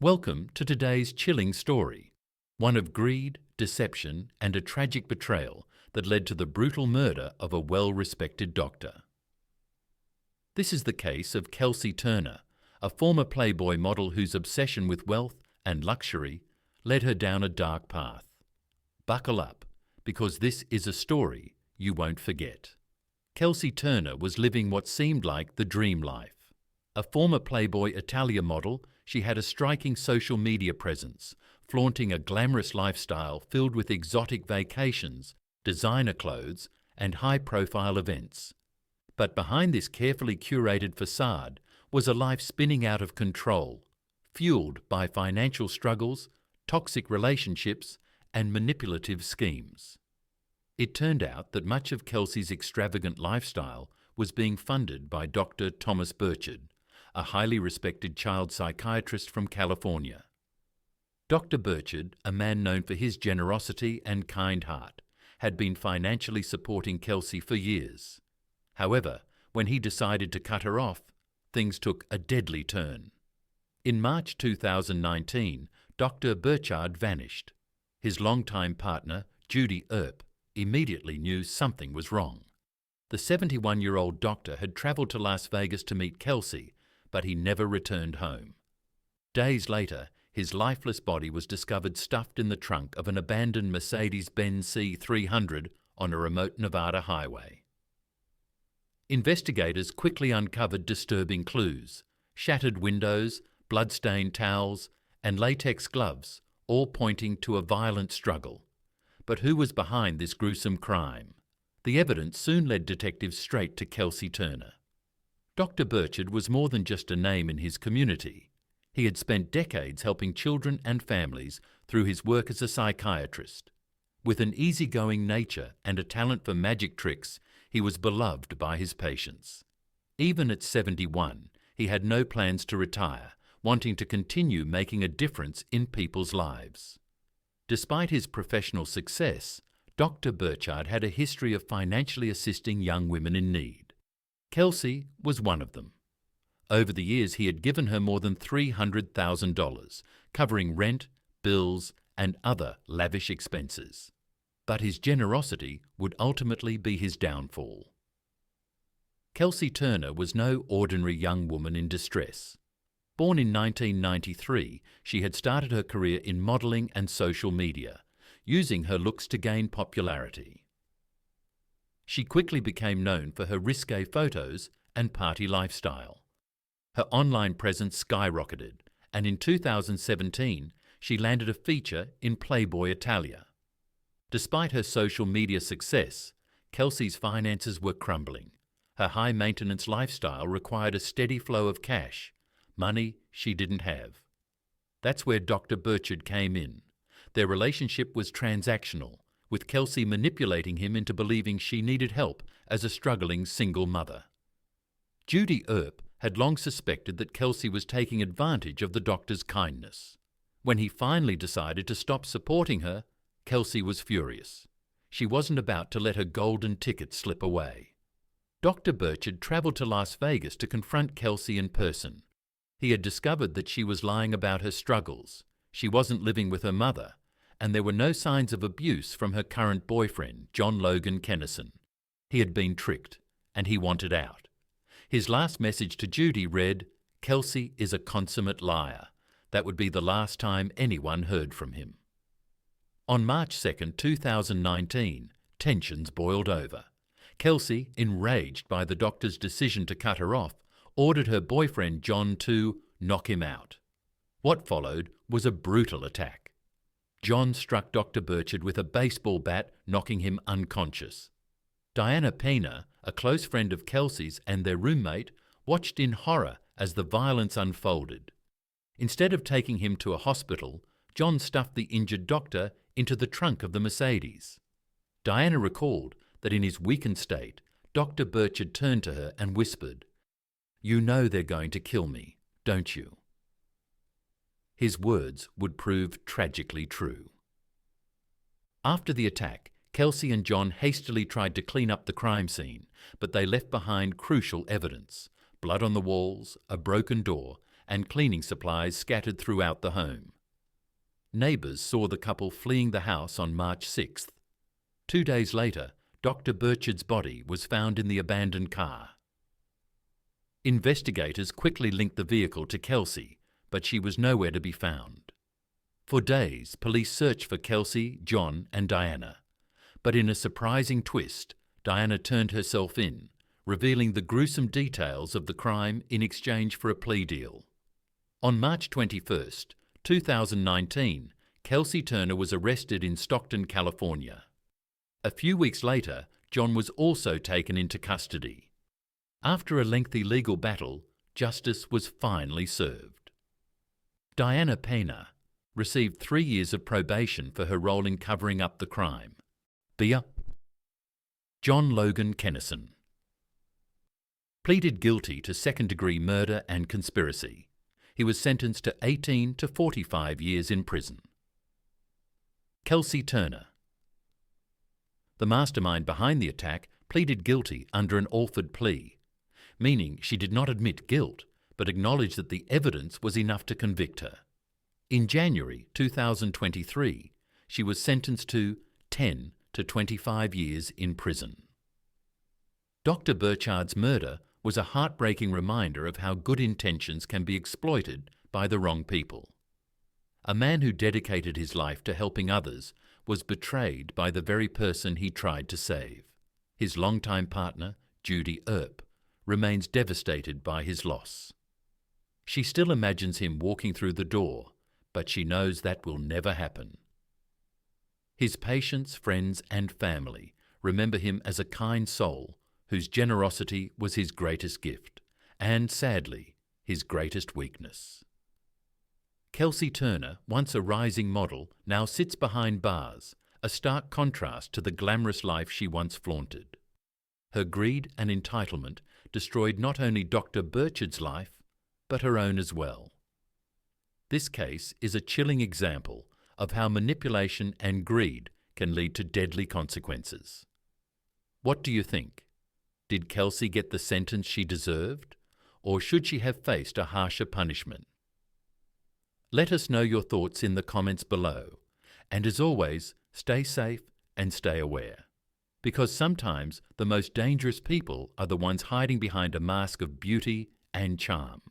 Welcome to today's chilling story, one of greed, deception, and a tragic betrayal that led to the brutal murder of a well-respected doctor. This is the case of Kelsey Turner, a former Playboy model whose obsession with wealth and luxury led her down a dark path. Buckle up, because this is a story you won't forget. Kelsey Turner was living what seemed like the dream life. A former Playboy Italia model, she had a striking social media presence, flaunting a glamorous lifestyle filled with exotic vacations, designer clothes, and high-profile events. But behind this carefully curated facade was a life spinning out of control, fueled by financial struggles, toxic relationships, and manipulative schemes. It turned out that much of Kelsey's extravagant lifestyle was being funded by Dr. Thomas Burchard, a highly respected child psychiatrist from California. Dr. Burchard, a man known for his generosity and kind heart, had been financially supporting Kelsey for years. However, when he decided to cut her off, things took a deadly turn. In March 2019, Dr. Burchard vanished. His longtime partner, Judy Earp, immediately knew something was wrong. The 71-year-old doctor had traveled to Las Vegas to meet Kelsey, but he never returned home. Days later, his lifeless body was discovered stuffed in the trunk of an abandoned Mercedes-Benz C300 on a remote Nevada highway. Investigators quickly uncovered disturbing clues: shattered windows, blood-stained towels, and latex gloves, all pointing to a violent struggle. But who was behind this gruesome crime? The evidence soon led detectives straight to Kelsey Turner. Dr. Burchard was more than just a name in his community. He had spent decades helping children and families through his work as a psychiatrist. With an easygoing nature and a talent for magic tricks, he was beloved by his patients. Even at 71, he had no plans to retire, wanting to continue making a difference in people's lives. Despite his professional success, Dr. Burchard had a history of financially assisting young women in need. Kelsey was one of them. Over the years, he had given her more than $300,000, covering rent, bills, and other lavish expenses. But his generosity would ultimately be his downfall. Kelsey Turner was no ordinary young woman in distress. Born in 1993, she had started her career in modeling and social media, using her looks to gain popularity. She quickly became known for her risque photos and party lifestyle. Her online presence skyrocketed, and in 2017, she landed a feature in Playboy Italia. Despite her social media success, Kelsey's finances were crumbling. Her high-maintenance lifestyle required a steady flow of cash, money she didn't have. That's where Dr. Burchard came in. Their relationship was transactional, with Kelsey manipulating him into believing she needed help as a struggling single mother. Judy Earp had long suspected that Kelsey was taking advantage of the doctor's kindness. When he finally decided to stop supporting her, Kelsey was furious. She wasn't about to let her golden ticket slip away. Dr. Burchard traveled to Las Vegas to confront Kelsey in person. He had discovered that she was lying about her struggles. She wasn't living with her mother, and there were no signs of abuse from her current boyfriend, Jon Logan Kennison. He had been tricked, and he wanted out. His last message to Judy read, "Kelsey is a consummate liar." That would be the last time anyone heard from him. On March 2, 2019, tensions boiled over. Kelsey, enraged by the doctor's decision to cut her off, ordered her boyfriend Jon to knock him out. What followed was a brutal attack. Jon struck Dr. Burchard with a baseball bat, knocking him unconscious. Diana Pena, a close friend of Kelsey's and their roommate, watched in horror as the violence unfolded. Instead of taking him to a hospital, Jon stuffed the injured doctor into the trunk of the Mercedes. Diana recalled that in his weakened state, Dr. Burchard turned to her and whispered, "You know they're going to kill me, don't you?" His words would prove tragically true. After the attack, Kelsey and Jon hastily tried to clean up the crime scene, but they left behind crucial evidence: blood on the walls, a broken door, and cleaning supplies scattered throughout the home. Neighbours saw the couple fleeing the house on March 6th. 2 days later, Dr. Burchard's body was found in the abandoned car. Investigators quickly linked the vehicle to Kelsey, but she was nowhere to be found. For days, police searched for Kelsey, Jon and Diana. But in a surprising twist, Diana turned herself in, revealing the gruesome details of the crime in exchange for a plea deal. On March 21st, 2019, Kelsey Turner was arrested in Stockton, California. A few weeks later, Jon was also taken into custody. After a lengthy legal battle, justice was finally served. Diana Pena received 3 years of probation for her role in covering up the crime. Jon Logan Kennison pleaded guilty to second-degree murder and conspiracy. He was sentenced to 18 to 45 years in prison. Kelsey Turner, the mastermind behind the attack, pleaded guilty under an Alford plea, meaning she did not admit guilt, but acknowledged that the evidence was enough to convict her. In January 2023, she was sentenced to 10 to 25 years in prison. Dr. Burchard's murder was a heartbreaking reminder of how good intentions can be exploited by the wrong people. A man who dedicated his life to helping others was betrayed by the very person he tried to save. His longtime partner, Judy Earp, remains devastated by his loss. She still imagines him walking through the door, but she knows that will never happen. His patients, friends and family remember him as a kind soul whose generosity was his greatest gift and, sadly, his greatest weakness. Kelsey Turner, once a rising model, now sits behind bars, a stark contrast to the glamorous life she once flaunted. Her greed and entitlement destroyed not only Dr. Burchard's life, but her own as well. This case is a chilling example of how manipulation and greed can lead to deadly consequences. What do you think? Did Kelsey get the sentence she deserved, or should she have faced a harsher punishment? Let us know your thoughts in the comments below, and as always, stay safe and stay aware, because sometimes the most dangerous people are the ones hiding behind a mask of beauty and charm.